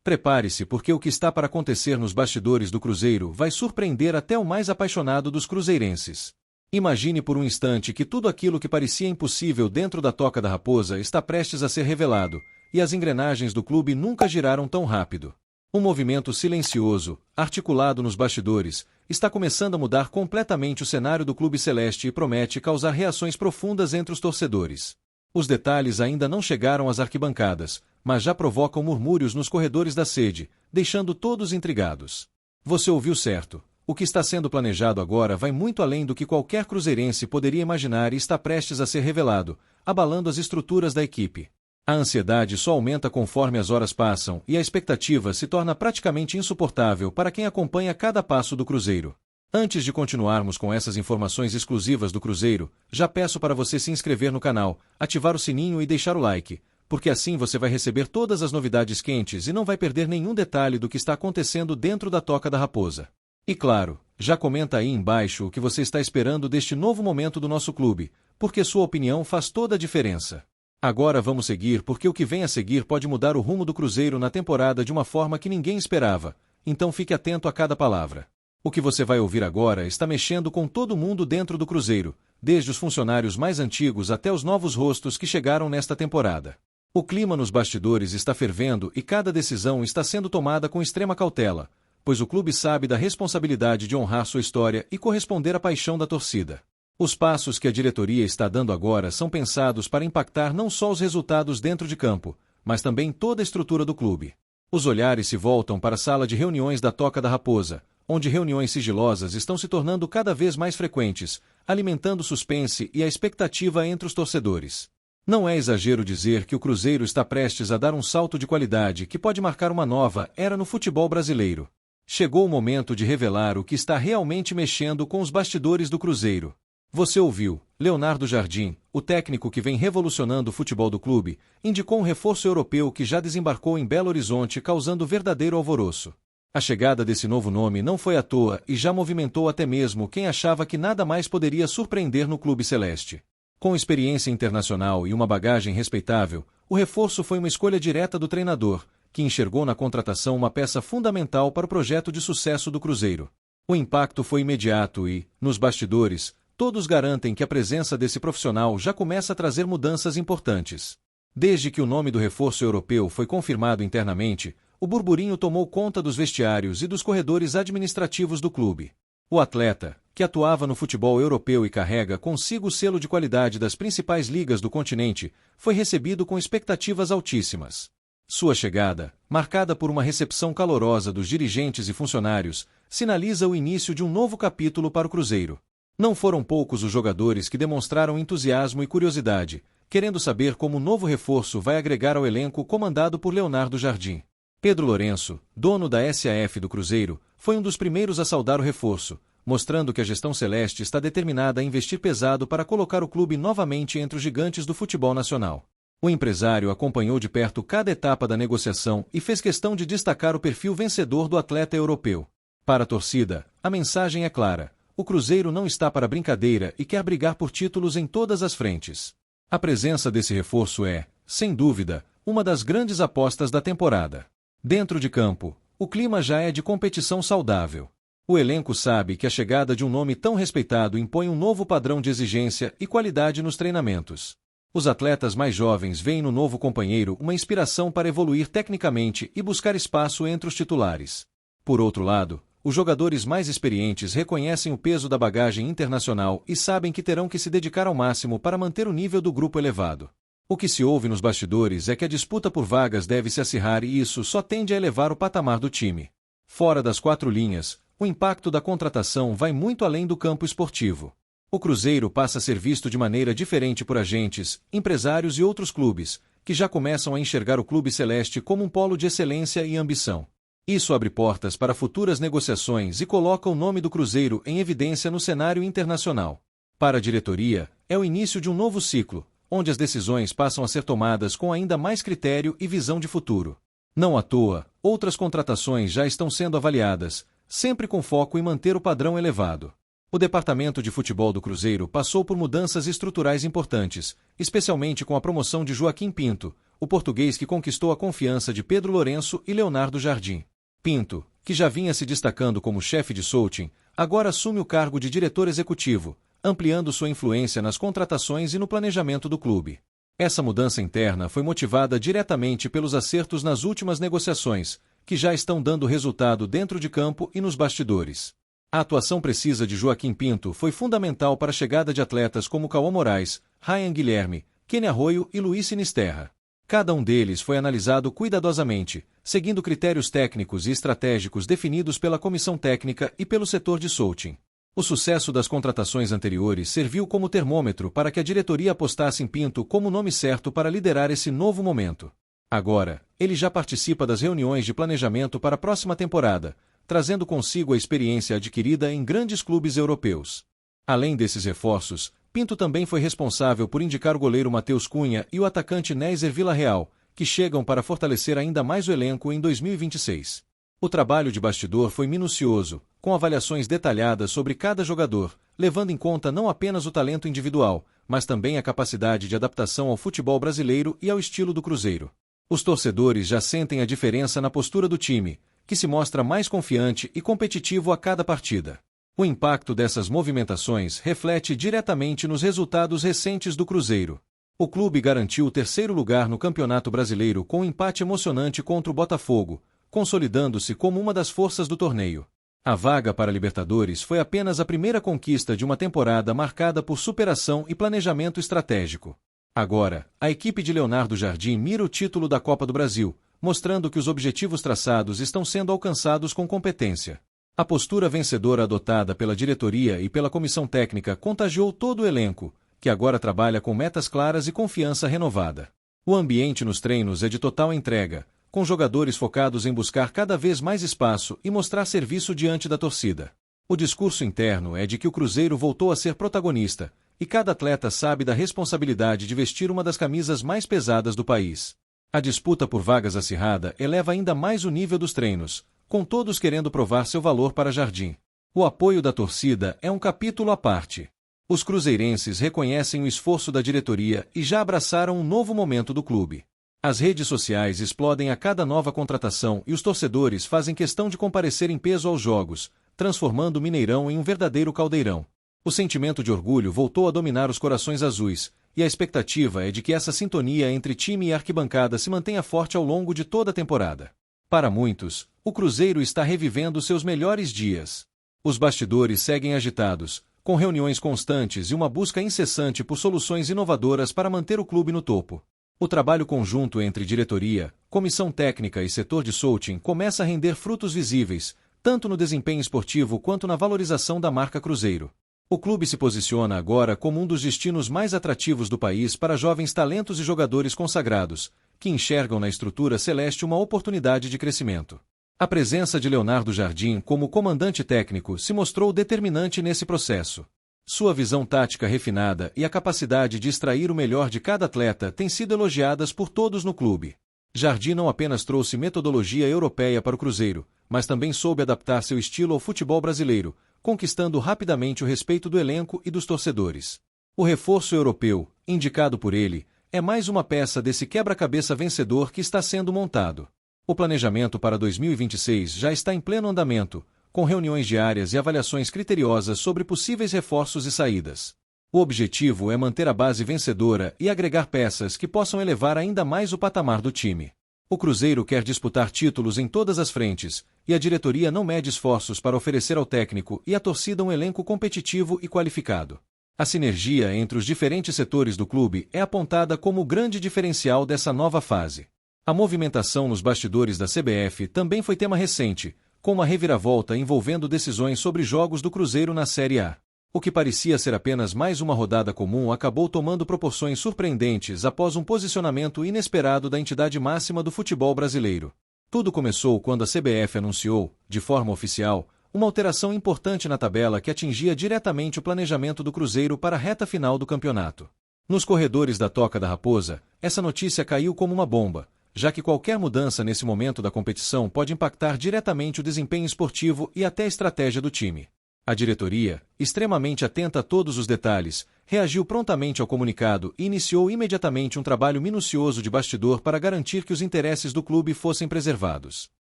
Prepare-se porque o que está para acontecer nos bastidores do Cruzeiro vai surpreender até o mais apaixonado dos cruzeirenses. Imagine por um instante que tudo aquilo que parecia impossível dentro da Toca da Raposa está prestes a ser revelado, e as engrenagens do clube nunca giraram tão rápido. Um movimento silencioso, articulado nos bastidores, está começando a mudar completamente o cenário do Clube Celeste e promete causar reações profundas entre os torcedores. Os detalhes ainda não chegaram às arquibancadas, mas já provocam murmúrios nos corredores da sede, deixando todos intrigados. Você ouviu certo. O que está sendo planejado agora vai muito além do que qualquer cruzeirense poderia imaginar e está prestes a ser revelado, abalando as estruturas da equipe. A ansiedade só aumenta conforme as horas passam e a expectativa se torna praticamente insuportável para quem acompanha cada passo do Cruzeiro. Antes de continuarmos com essas informações exclusivas do Cruzeiro, já peço para você se inscrever no canal, ativar o sininho e deixar o like, porque assim você vai receber todas as novidades quentes e não vai perder nenhum detalhe do que está acontecendo dentro da Toca da Raposa. E claro, já comenta aí embaixo o que você está esperando deste novo momento do nosso clube, porque sua opinião faz toda a diferença. Agora vamos seguir porque o que vem a seguir pode mudar o rumo do Cruzeiro na temporada de uma forma que ninguém esperava, então fique atento a cada palavra. O que você vai ouvir agora está mexendo com todo mundo dentro do Cruzeiro, desde os funcionários mais antigos até os novos rostos que chegaram nesta temporada. O clima nos bastidores está fervendo e cada decisão está sendo tomada com extrema cautela, pois o clube sabe da responsabilidade de honrar sua história e corresponder à paixão da torcida. Os passos que a diretoria está dando agora são pensados para impactar não só os resultados dentro de campo, mas também toda a estrutura do clube. Os olhares se voltam para a sala de reuniões da Toca da Raposa, onde reuniões sigilosas estão se tornando cada vez mais frequentes, alimentando suspense e a expectativa entre os torcedores. Não é exagero dizer que o Cruzeiro está prestes a dar um salto de qualidade que pode marcar uma nova era no futebol brasileiro. Chegou o momento de revelar o que está realmente mexendo com os bastidores do Cruzeiro. Você ouviu, Leonardo Jardim, o técnico que vem revolucionando o futebol do clube, indicou um reforço europeu que já desembarcou em Belo Horizonte causando verdadeiro alvoroço. A chegada desse novo nome não foi à toa e já movimentou até mesmo quem achava que nada mais poderia surpreender no clube celeste. Com experiência internacional e uma bagagem respeitável, o reforço foi uma escolha direta do treinador, que enxergou na contratação uma peça fundamental para o projeto de sucesso do Cruzeiro. O impacto foi imediato e, nos bastidores, todos garantem que a presença desse profissional já começa a trazer mudanças importantes. Desde que o nome do reforço europeu foi confirmado internamente, o burburinho tomou conta dos vestiários e dos corredores administrativos do clube. O atleta, que atuava no futebol europeu e carrega consigo o selo de qualidade das principais ligas do continente, foi recebido com expectativas altíssimas. Sua chegada, marcada por uma recepção calorosa dos dirigentes e funcionários, sinaliza o início de um novo capítulo para o Cruzeiro. Não foram poucos os jogadores que demonstraram entusiasmo e curiosidade, querendo saber como o novo reforço vai agregar ao elenco comandado por Leonardo Jardim. Pedro Lourenço, dono da SAF do Cruzeiro, foi um dos primeiros a saudar o reforço, mostrando que a gestão celeste está determinada a investir pesado para colocar o clube novamente entre os gigantes do futebol nacional. O empresário acompanhou de perto cada etapa da negociação e fez questão de destacar o perfil vencedor do atleta europeu. Para a torcida, a mensagem é clara: o Cruzeiro não está para brincadeira e quer brigar por títulos em todas as frentes. A presença desse reforço é, sem dúvida, uma das grandes apostas da temporada. Dentro de campo, o clima já é de competição saudável. O elenco sabe que a chegada de um nome tão respeitado impõe um novo padrão de exigência e qualidade nos treinamentos. Os atletas mais jovens veem no novo companheiro uma inspiração para evoluir tecnicamente e buscar espaço entre os titulares. Por outro lado, os jogadores mais experientes reconhecem o peso da bagagem internacional e sabem que terão que se dedicar ao máximo para manter o nível do grupo elevado. O que se ouve nos bastidores é que a disputa por vagas deve se acirrar e isso só tende a elevar o patamar do time. Fora das quatro linhas, o impacto da contratação vai muito além do campo esportivo. O Cruzeiro passa a ser visto de maneira diferente por agentes, empresários e outros clubes, que já começam a enxergar o Clube Celeste como um polo de excelência e ambição. Isso abre portas para futuras negociações e coloca o nome do Cruzeiro em evidência no cenário internacional. Para a diretoria, é o início de um novo ciclo, onde as decisões passam a ser tomadas com ainda mais critério e visão de futuro. Não à toa, outras contratações já estão sendo avaliadas, sempre com foco em manter o padrão elevado. O departamento de futebol do Cruzeiro passou por mudanças estruturais importantes, especialmente com a promoção de Joaquim Pinto, o português que conquistou a confiança de Pedro Lourenço e Leonardo Jardim. Pinto, que já vinha se destacando como chefe de Southam, agora assume o cargo de diretor executivo, ampliando sua influência nas contratações e no planejamento do clube. Essa mudança interna foi motivada diretamente pelos acertos nas últimas negociações, que já estão dando resultado dentro de campo e nos bastidores. A atuação precisa de Joaquim Pinto foi fundamental para a chegada de atletas como Cauã Moraes, Ryan Guilherme, Kenny Arroio e Luiz Sinisterra. Cada um deles foi analisado cuidadosamente, seguindo critérios técnicos e estratégicos definidos pela comissão técnica e pelo setor de Southam. O sucesso das contratações anteriores serviu como termômetro para que a diretoria apostasse em Pinto como o nome certo para liderar esse novo momento. Agora, ele já participa das reuniões de planejamento para a próxima temporada, trazendo consigo a experiência adquirida em grandes clubes europeus. Além desses reforços, Pinto também foi responsável por indicar o goleiro Matheus Cunha e o atacante Nézer Villarreal, que chegam para fortalecer ainda mais o elenco em 2026. O trabalho de bastidor foi minucioso, com avaliações detalhadas sobre cada jogador, levando em conta não apenas o talento individual, mas também a capacidade de adaptação ao futebol brasileiro e ao estilo do Cruzeiro. Os torcedores já sentem a diferença na postura do time, que se mostra mais confiante e competitivo a cada partida. O impacto dessas movimentações reflete diretamente nos resultados recentes do Cruzeiro. O clube garantiu o terceiro lugar no Campeonato Brasileiro com um empate emocionante contra o Botafogo, consolidando-se como uma das forças do torneio. A vaga para a Libertadores foi apenas a primeira conquista de uma temporada marcada por superação e planejamento estratégico. Agora, a equipe de Leonardo Jardim mira o título da Copa do Brasil, mostrando que os objetivos traçados estão sendo alcançados com competência. A postura vencedora adotada pela diretoria e pela comissão técnica contagiou todo o elenco, que agora trabalha com metas claras e confiança renovada. O ambiente nos treinos é de total entrega, com jogadores focados em buscar cada vez mais espaço e mostrar serviço diante da torcida. O discurso interno é de que o Cruzeiro voltou a ser protagonista, e cada atleta sabe da responsabilidade de vestir uma das camisas mais pesadas do país. A disputa por vagas acirrada eleva ainda mais o nível dos treinos, com todos querendo provar seu valor para Jardim. O apoio da torcida é um capítulo à parte. Os cruzeirenses reconhecem o esforço da diretoria e já abraçaram um novo momento do clube. As redes sociais explodem a cada nova contratação e os torcedores fazem questão de comparecer em peso aos jogos, transformando o Mineirão em um verdadeiro caldeirão. O sentimento de orgulho voltou a dominar os corações azuis, e a expectativa é de que essa sintonia entre time e arquibancada se mantenha forte ao longo de toda a temporada. Para muitos, o Cruzeiro está revivendo seus melhores dias. Os bastidores seguem agitados, com reuniões constantes e uma busca incessante por soluções inovadoras para manter o clube no topo. O trabalho conjunto entre diretoria, comissão técnica e setor de Southam começa a render frutos visíveis, tanto no desempenho esportivo quanto na valorização da marca Cruzeiro. O clube se posiciona agora como um dos destinos mais atrativos do país para jovens talentos e jogadores consagrados, que enxergam na estrutura celeste uma oportunidade de crescimento. A presença de Leonardo Jardim como comandante técnico se mostrou determinante nesse processo. Sua visão tática refinada e a capacidade de extrair o melhor de cada atleta têm sido elogiadas por todos no clube. Jardim não apenas trouxe metodologia europeia para o Cruzeiro, mas também soube adaptar seu estilo ao futebol brasileiro, conquistando rapidamente o respeito do elenco e dos torcedores. O reforço europeu, indicado por ele, é mais uma peça desse quebra-cabeça vencedor que está sendo montado. O planejamento para 2026 já está em pleno andamento, com reuniões diárias e avaliações criteriosas sobre possíveis reforços e saídas. O objetivo é manter a base vencedora e agregar peças que possam elevar ainda mais o patamar do time. O Cruzeiro quer disputar títulos em todas as frentes, e a diretoria não mede esforços para oferecer ao técnico e à torcida um elenco competitivo e qualificado. A sinergia entre os diferentes setores do clube é apontada como o grande diferencial dessa nova fase. A movimentação nos bastidores da CBF também foi tema recente, com uma reviravolta envolvendo decisões sobre jogos do Cruzeiro na Série A. O que parecia ser apenas mais uma rodada comum acabou tomando proporções surpreendentes após um posicionamento inesperado da entidade máxima do futebol brasileiro. Tudo começou quando a CBF anunciou, de forma oficial, uma alteração importante na tabela que atingia diretamente o planejamento do Cruzeiro para a reta final do campeonato. Nos corredores da Toca da Raposa, essa notícia caiu como uma bomba, já que qualquer mudança nesse momento da competição pode impactar diretamente o desempenho esportivo e até a estratégia do time. A diretoria, extremamente atenta a todos os detalhes, reagiu prontamente ao comunicado e iniciou imediatamente um trabalho minucioso de bastidor para garantir que os interesses do clube fossem preservados.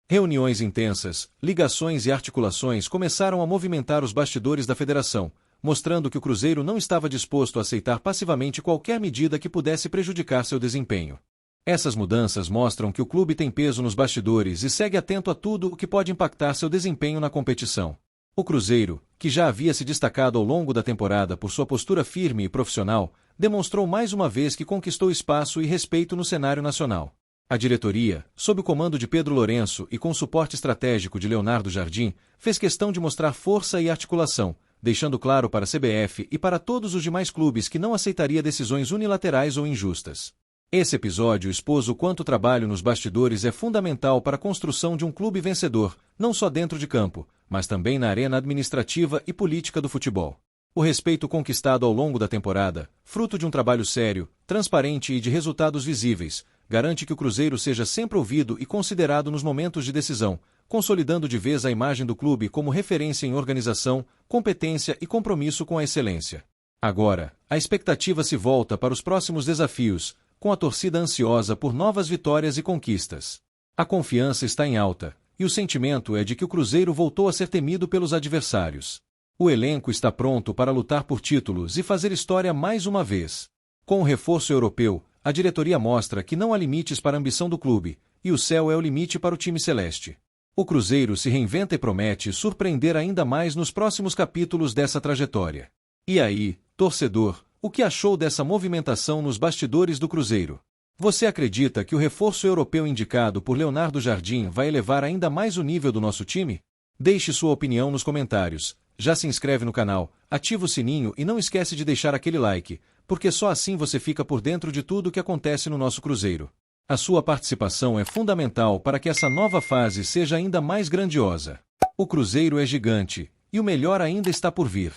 Reuniões intensas, ligações e articulações começaram a movimentar os bastidores da federação, mostrando que o Cruzeiro não estava disposto a aceitar passivamente qualquer medida que pudesse prejudicar seu desempenho. Essas mudanças mostram que o clube tem peso nos bastidores e segue atento a tudo o que pode impactar seu desempenho na competição. O Cruzeiro, que já havia se destacado ao longo da temporada por sua postura firme e profissional, demonstrou mais uma vez que conquistou espaço e respeito no cenário nacional. A diretoria, sob o comando de Pedro Lourenço e com o suporte estratégico de Leonardo Jardim, fez questão de mostrar força e articulação, deixando claro para a CBF e para todos os demais clubes que não aceitaria decisões unilaterais ou injustas. Esse episódio expôs o quanto o trabalho nos bastidores é fundamental para a construção de um clube vencedor, não só dentro de campo, mas também na arena administrativa e política do futebol. O respeito conquistado ao longo da temporada, fruto de um trabalho sério, transparente e de resultados visíveis, garante que o Cruzeiro seja sempre ouvido e considerado nos momentos de decisão, consolidando de vez a imagem do clube como referência em organização, competência e compromisso com a excelência. Agora, a expectativa se volta para os próximos desafios, com a torcida ansiosa por novas vitórias e conquistas. A confiança está em alta, e o sentimento é de que o Cruzeiro voltou a ser temido pelos adversários. O elenco está pronto para lutar por títulos e fazer história mais uma vez. Com o reforço europeu, a diretoria mostra que não há limites para a ambição do clube, e o céu é o limite para o time celeste. O Cruzeiro se reinventa e promete surpreender ainda mais nos próximos capítulos dessa trajetória. E aí, torcedor, o que achou dessa movimentação nos bastidores do Cruzeiro? Você acredita que o reforço europeu indicado por Leonardo Jardim vai elevar ainda mais o nível do nosso time? Deixe sua opinião nos comentários. Já se inscreve no canal, ativa o sininho e não esquece de deixar aquele like, porque só assim você fica por dentro de tudo o que acontece no nosso Cruzeiro. A sua participação é fundamental para que essa nova fase seja ainda mais grandiosa. O Cruzeiro é gigante, e o melhor ainda está por vir.